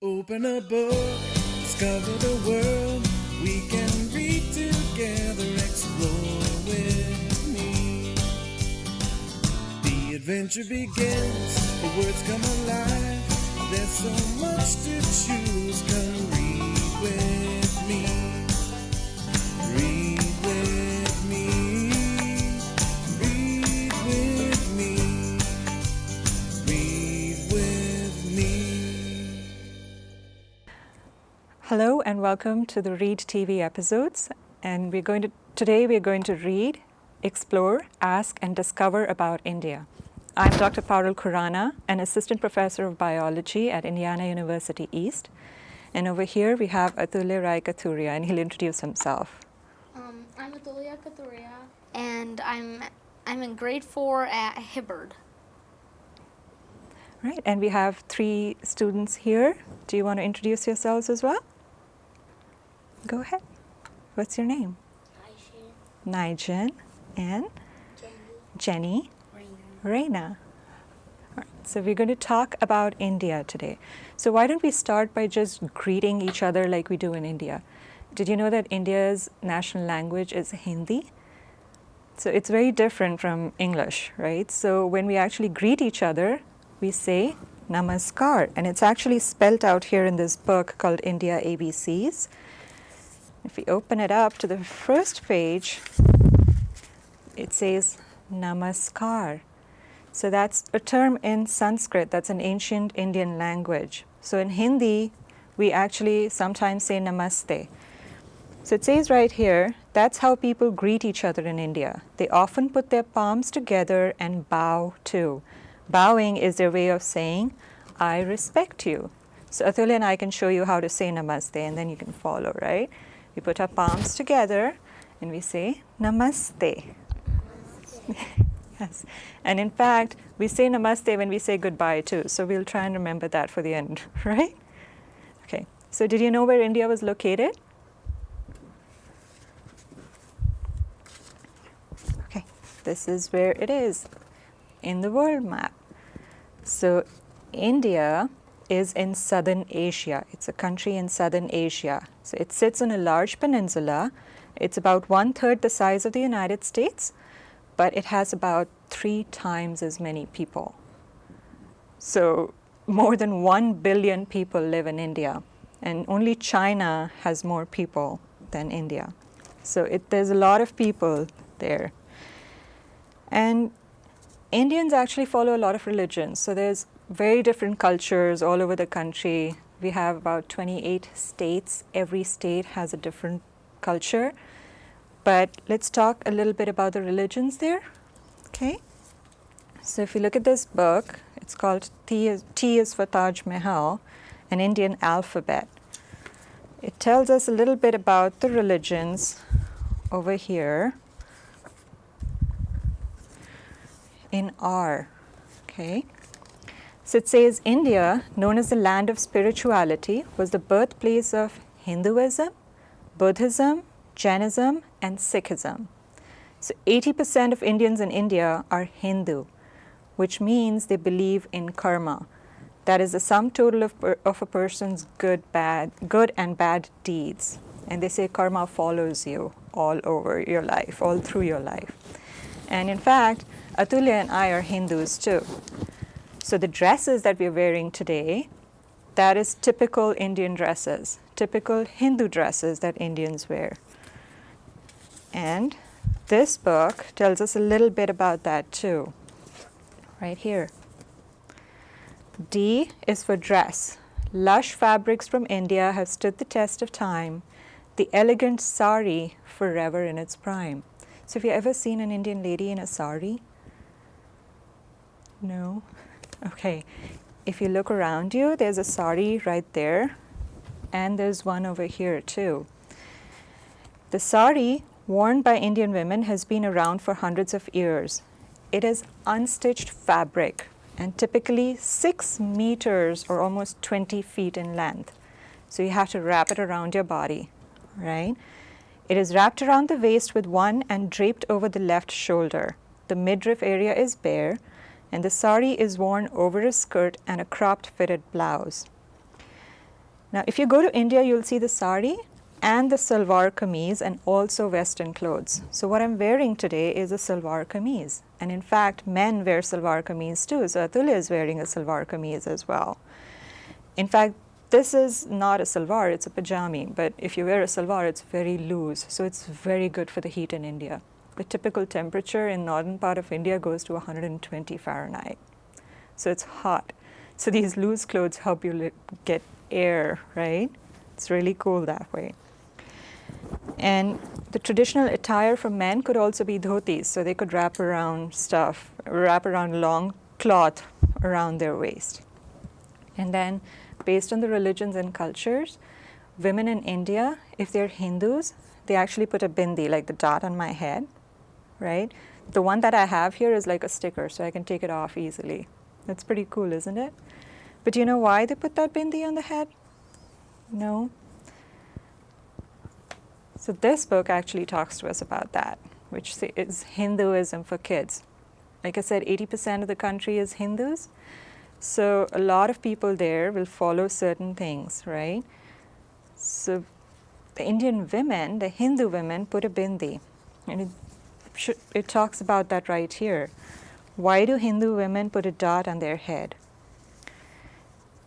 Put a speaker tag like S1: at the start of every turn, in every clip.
S1: Open a book, discover the world. We can read together, explore with me. The adventure begins, the words come alive. There's so much to choose, come read with me. Read with me. Read with me. Read with me.
S2: Hello and welcome to the R.E.A.D TV episodes, and today we're going to read, explore, ask and discover about India. I'm Dr. Parul an assistant professor of biology at Indiana University East, and over here we have Atulya Kathuria, and he'll introduce himself.
S3: I'm Atulya Kathuria, and I'm in grade 4 at Hibbard.
S2: Right, and we have 3 students here. Do you want to introduce yourselves as well? Go ahead. What's your name? Nijan and Jenny. R.E.A.D. Right, so we're going to talk about India today. So why don't we start by just greeting each other like we do in India? Did you know that India's national language is Hindi? So it's very different from English, right? So when we actually greet each other, we say Namaskar, and it's actually spelled out here in this book called India ABCs. If we open it up to the first page, it says Namaskar. So that's a term in Sanskrit, that's an ancient Indian language. So in Hindi, we actually sometimes say Namaste. So it says right here, that's how people greet each other in India. They often put their palms together and bow too. Bowing is their way of saying, I respect you. So Atulya and I can show you how to say Namaste, and then you can follow, right? We put our palms together and we say Namaste. Yes. And in fact, we say Namaste when we say goodbye too. So we'll try and remember that for the end, right? Okay. So did you know where India was located? Okay. This is where it is in the world map. So India is in southern Asia. It's a country in southern Asia. So it sits on a large peninsula. It's about 1/3 the size of the United States, but it has about 3 times as many people. So more than 1 billion people live in India, and only China has more people than India. So there's a lot of people there. And Indians actually follow a lot of religions. So there's very different cultures all over the country. We have about 28 states. Every state has a different culture. But let's talk a little bit about the religions there. Okay? So if you look at this book, it's called T is for Taj Mahal, an Indian alphabet. It tells us a little bit about the religions over here in R. Okay? So it says India, known as the land of spirituality, was the birthplace of Hinduism, Buddhism, Jainism, and Sikhism. So 80% of Indians in India are Hindu, which means they believe in karma. That is the sum total of a person's good and bad deeds. And they say karma follows you all over your life, all through your life. And in fact, Atulya and I are Hindus too. So the dresses that we're wearing today, that is typical Indian dresses, typical Hindu dresses that Indians wear. And this book tells us a little bit about that too, right here. D is for dress. Lush fabrics from India have stood the test of time, the elegant sari forever in its prime. So have you ever seen an Indian lady in a sari? No? Okay. If you look around you, there's a sari right there, and there's one over here too. The sari worn by Indian women has been around for hundreds of years. It is unstitched fabric and typically 6 meters or almost 20 feet in length. So you have to wrap it around your body, right? It is wrapped around the waist with one and draped over the left shoulder. The midriff area is bare, and the sari is worn over a skirt and a cropped fitted blouse. Now, if you go to India, you'll see the sari and the Salwar Kameez and also Western clothes. So what I'm wearing today is a Salwar Kameez. And in fact, men wear Salwar Kameez too. So Atulya is wearing a Salwar Kameez as well. In fact, this is not a salwar, it's a pajami. But if you wear a salwar, it's very loose. So it's very good for the heat in India. The typical temperature in northern part of India goes to 120 Fahrenheit. So it's hot. So these loose clothes help you get air, right? It's really cool that way. And the traditional attire for men could also be dhotis. So they could wrap around long cloth around their waist. And then based on the religions and cultures, women in India, if they're Hindus, they actually put a bindi, like the dot on my head, right? The one that I have here is like a sticker, so I can take it off easily. That's pretty cool, isn't it? But do you know why they put that bindi on the head? No? So this book actually talks to us about that, which is Hinduism for kids. Like I said, 80% of the country is Hindus. So a lot of people there will follow certain things, right? So the Indian women, the Hindu women, put a bindi. And it talks about that right here. Why do Hindu women put a dot on their head?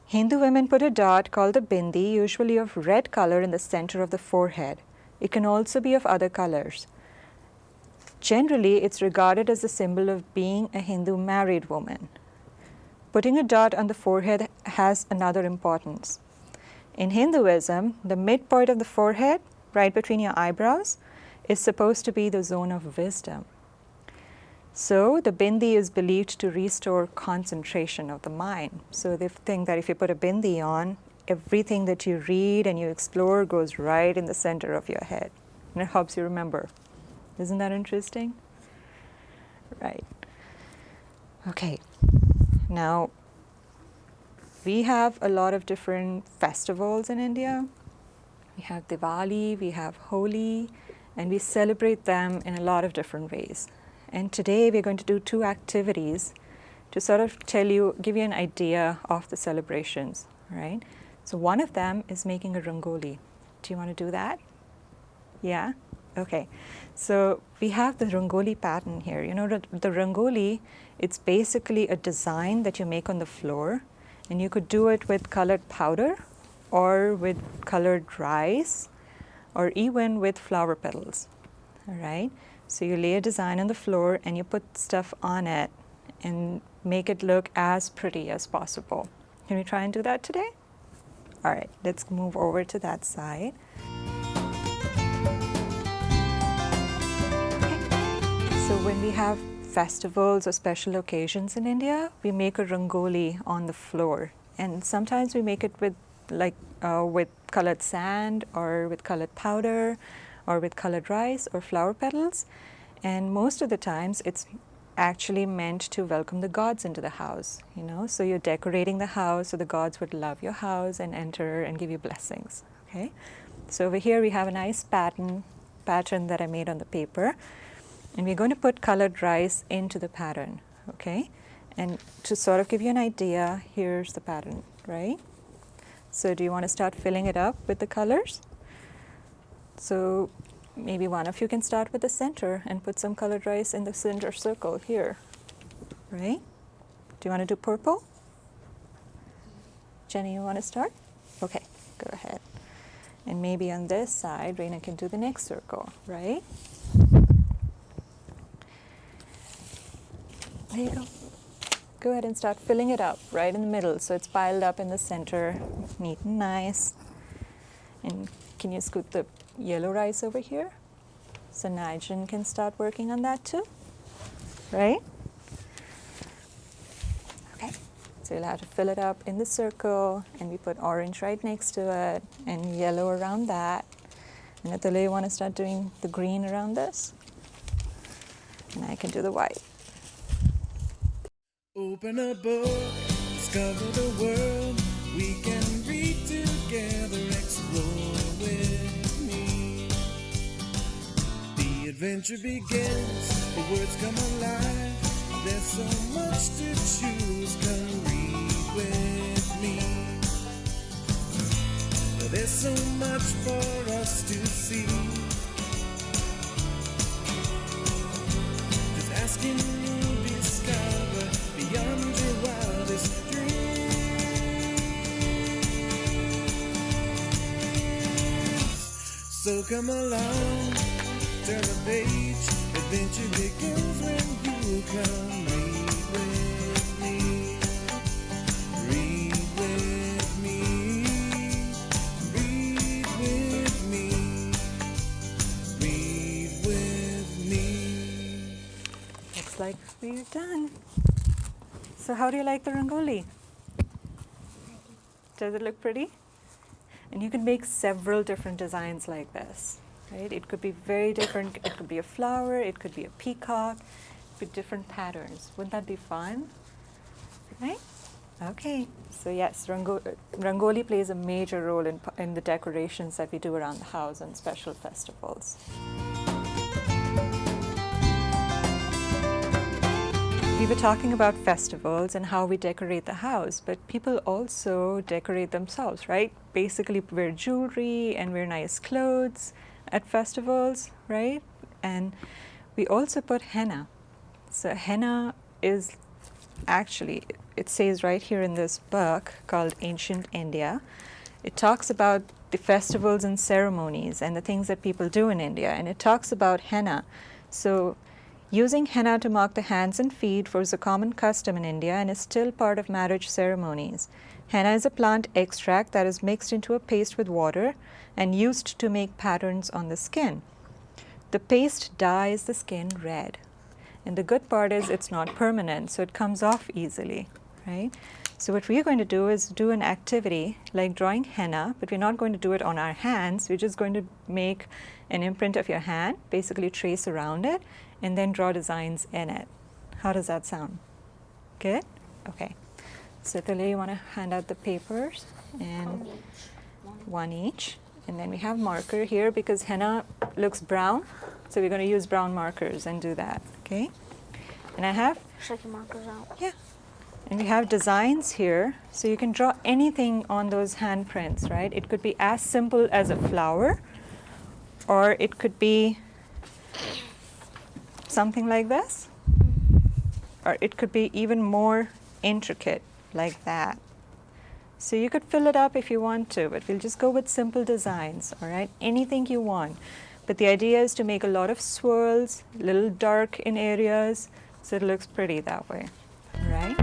S2: Hindu women put a dot called a bindi, usually of red color in the center of the forehead. It can also be of other colors. Generally, it's regarded as a symbol of being a Hindu married woman. Putting a dot on the forehead has another importance. In Hinduism, the midpoint of the forehead, right between your eyebrows, is supposed to be the zone of wisdom. So the bindi is believed to restore concentration of the mind. So they think that if you put a bindi on, everything that you read and you explore goes right in the center of your head. And it helps you remember. Isn't that interesting? Right. Okay. Now, we have a lot of different festivals in India. We have Diwali, we have Holi, and we celebrate them in a lot of different ways. And today we're going to do 2 activities to sort of give you an idea of the celebrations, right? So one of them is making a Rangoli. Do you want to do that? Yeah? Okay. So we have the Rangoli pattern here. You know, the Rangoli, it's basically a design that you make on the floor, and you could do it with colored powder or with colored rice or even with flower petals, all right? So you lay a design on the floor and you put stuff on it and make it look as pretty as possible. Can we try and do that today? All right, let's move over to that side. So when we have festivals or special occasions in India, we make a rangoli on the floor. And sometimes we make it with with colored sand or with colored powder or with colored rice or flower petals. And most of the times it's actually meant to welcome the gods into the house, you know. So you're decorating the house so the gods would love your house and enter and give you blessings, okay? So over here we have a nice pattern that I made on the paper. And we're going to put colored rice into the pattern, okay? And to sort of give you an idea, here's the pattern, right? So do you want to start filling it up with the colors? So maybe one of you can start with the center and put some colored rice in the center circle here, right? Do you want to do purple? Jenny, you want to start? Okay, go ahead. And maybe on this side, Reina can do the next circle, right? There you go. Go ahead and start filling it up right in the middle so it's piled up in the center, neat and nice. And can you scoop the yellow rice over here? So Nigel can start working on that too, right? Okay, so you'll have to fill it up in the circle, and we put orange right next to it and yellow around that. And Atulya, you want to start doing the green around this? And I can do the white.
S1: Open a book, discover the world. We can read together, explore with me. The adventure begins, the words come alive. There's so much to choose, come read with me. there's so much for us to see. Just asking you discover beyond your wildest dreams. So come along, turn a page, adventure begins when you come. Read with me, read with me, read with me, read with me.
S2: Looks like we're done. So how do you like the Rangoli? Does it look pretty? And you can make several different designs like this, right? It could be very different. It could be a flower, it could be a peacock, with different patterns. Wouldn't that be fun? Right? Okay. So yes, Rangoli plays a major role in the decorations that we do around the house on special festivals. We were talking about festivals and how we decorate the house, but people also decorate themselves, right? Basically wear jewelry and wear nice clothes at festivals, right? And we also put henna. So henna is actually, it says right here in this book called Ancient India, it talks about the festivals and ceremonies and the things that people do in India, and it talks about henna. So using henna to mark the hands and feet was a common custom in India and is still part of marriage ceremonies. Henna is a plant extract that is mixed into a paste with water and used to make patterns on the skin. The paste dyes the skin red. And the good part is it's not permanent, so it comes off easily, right? So what we're going to do is do an activity like drawing henna, but we're not going to do it on our hands. We're just going to make an imprint of your hand, basically trace around it, and then draw designs in it. How does that sound? Good? Okay. So Atulya, you want to hand out the papers? And one each. And then we have marker here because henna looks brown. So we're going to use brown markers and do that, okay? And I have...
S3: Check your markers out.
S2: Yeah. And we have designs here. So you can draw anything on those handprints, right? It could be as simple as a flower, or it could be something like this, or it could be even more intricate like that. So you could fill it up if you want to, but we'll just go with simple designs, all right? Anything you want. But the idea is to make a lot of swirls, a little dark in areas, so it looks pretty that way, all right?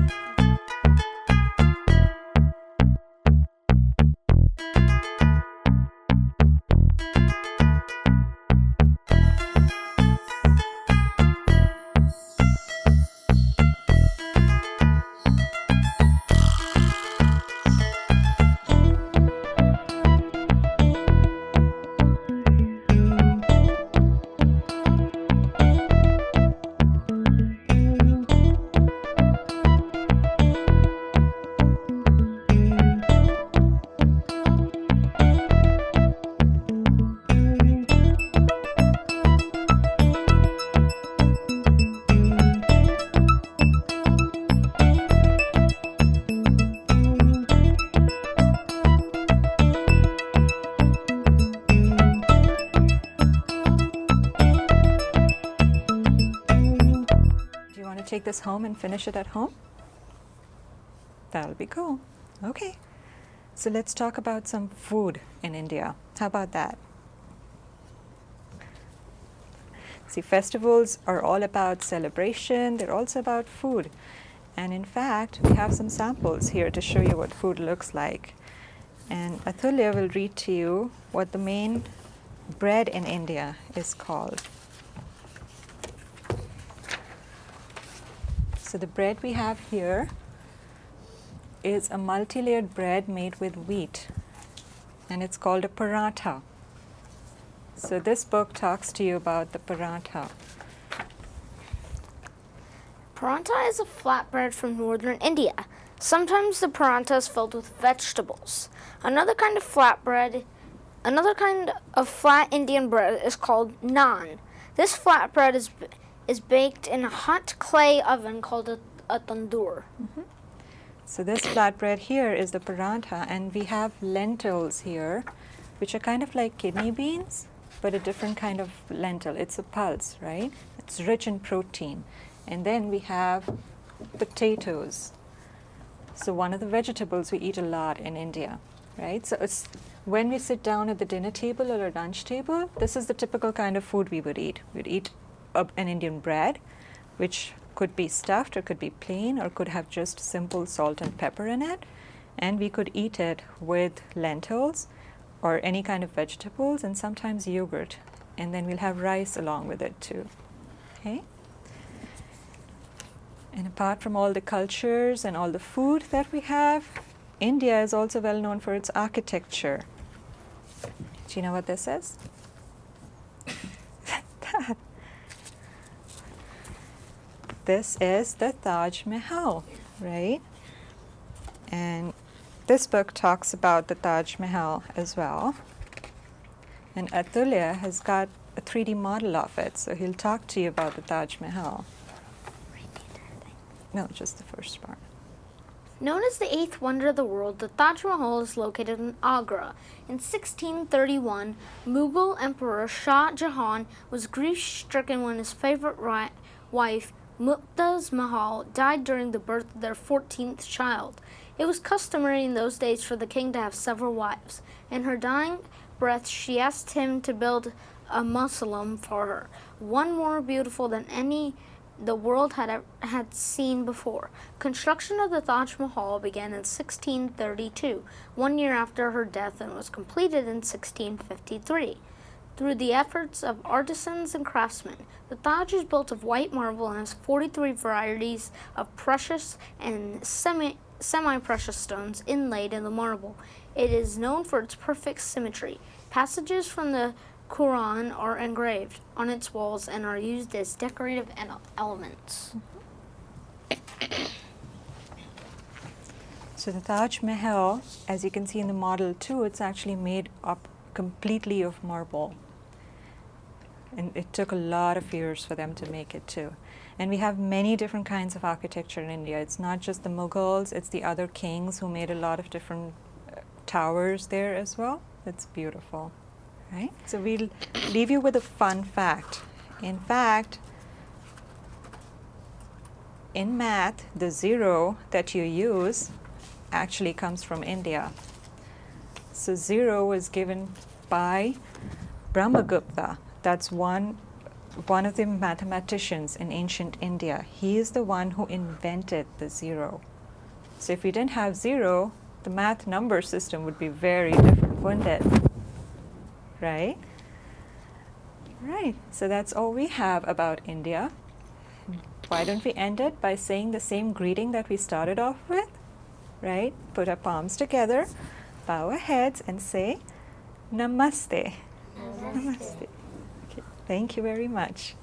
S2: Take this home and finish it at home? That'll be cool. Okay. So let's talk about some food in India. How about that? See, festivals are all about celebration. They're also about food. And in fact, we have some samples here to show you what food looks like. And Atulya will read to you what the main bread in India is called. So the bread we have here is a multi-layered bread made with wheat, and it's called a paratha. So this book talks to you about the paratha.
S3: Paratha is a flatbread from northern India. Sometimes the paratha is filled with vegetables. Another kind of flat Indian bread is called naan. This flatbread is baked in a hot clay oven called a tandoor.
S2: Mm-hmm. So this flatbread here is the parantha, and we have lentils here, which are kind of like kidney beans, but a different kind of lentil. It's a pulse, right? It's rich in protein. And then we have potatoes. So one of the vegetables we eat a lot in India, right? So it's when we sit down at the dinner table or a lunch table, this is the typical kind of food we would eat. We'd eat an Indian bread, which could be stuffed or could be plain or could have just simple salt and pepper in it. And we could eat it with lentils or any kind of vegetables and sometimes yogurt. And then we'll have rice along with it too. Okay? And apart from all the cultures and all the food that we have, India is also well known for its architecture. Do you know what this is? This is the Taj Mahal, right? And this book talks about the Taj Mahal as well. And Atulya has got a 3D model of it, so he'll talk to you about the Taj Mahal. No, just the first part.
S3: Known as the eighth wonder of the world, the Taj Mahal is located in Agra. In 1631, Mughal Emperor Shah Jahan was grief-stricken when his favorite wife, Mumtaz Mahal, died during the birth of their 14th child. It was customary in those days for the king to have several wives. In her dying breath, she asked him to build a mausoleum for her, one more beautiful than any the world had seen before. Construction of the Taj Mahal began in 1632, 1 year after her death, and was completed in 1653. Through the efforts of artisans and craftsmen, the Taj is built of white marble and has 43 varieties of precious and semi-precious stones inlaid in the marble. It is known for its perfect symmetry. Passages from the Quran are engraved on its walls and are used as decorative elements.
S2: So the Taj Mahal, as you can see in the model too, it's actually made up completely of marble. And it took a lot of years for them to make it too. And we have many different kinds of architecture in India. It's not just the Mughals, it's the other kings who made a lot of different towers there as well. It's beautiful. Right? So we'll leave you with a fun fact. In fact, in math, the zero that you use actually comes from India. So 0 was given by Brahmagupta. That's one of the mathematicians in ancient India. He is the one who invented the 0. So if we didn't have 0, the math number system would be very different, wouldn't it? Right? Right. So that's all we have about India. Why don't we end it by saying the same greeting that we started off with? Right? Put our palms together, bow our heads, and say Namaste. Namaste. Okay. Thank you very much.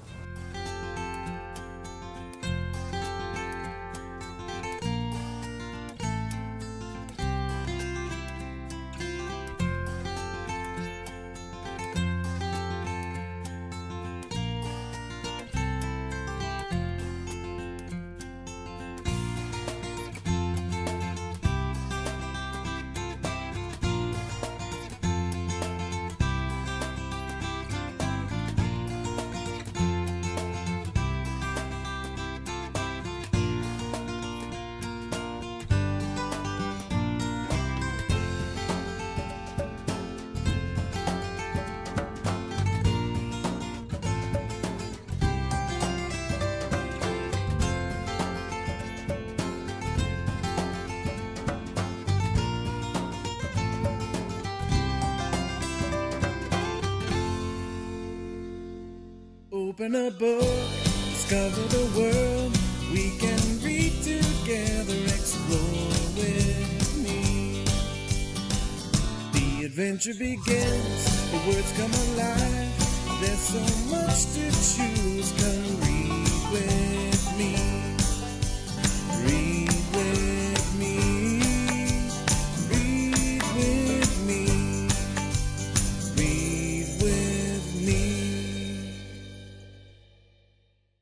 S1: Open a book, discover the world. We can read together, explore with me. The adventure begins, the words come alive. There's so much to choose, come read with me.